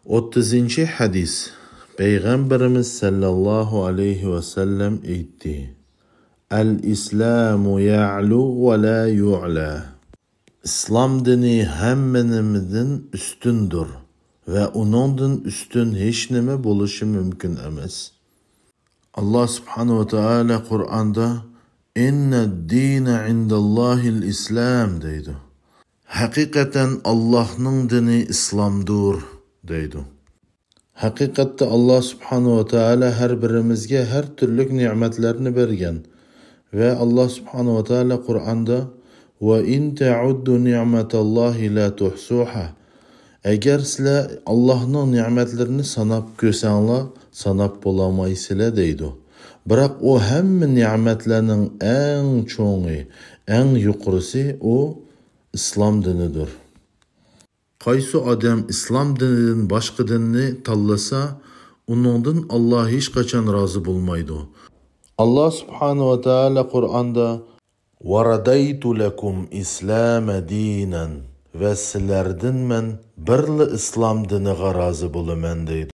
30 hadis. Peygamberimiz sallallahu aleyhi ve sellem aytdi: Al-islamu ya'lu ve la yu'la. İslam dini hemmenimizden üstündür ve onundan üstün hiç nime buluşu mümkün emas. Allah subhanahu ve taala Kur'an'da "İnned dîne indallâhil İslam" deydi. Hakikaten Allah'ın dini İslam'dır deydi. Hakikatte Allah subhanahu ve taala her birimizge her türlük nimetlerini bergen. Ve Allah subhanahu ve taala Kur'an'da "Ve in ta'uddu ni'metallahi la tuhsuha." Eğer sizler Allah'ın nimetlerini sanap kösenler, sanap bulamayısılar deydi. Bırak o hem nimetlerinin en çoğu, en yukarısı o İslam dinidir. Qaysı adam İslam dininden başka dinini tallasa, onundan Allah hiç kaçan razı bulmaydı. Allah subhanahu ve taala Kur'an'da وَرَدَيْتُ لَكُمْ إِسْلَامَ دِينًا ve sizlerden men birli İslam diniga razı bulumen deydi.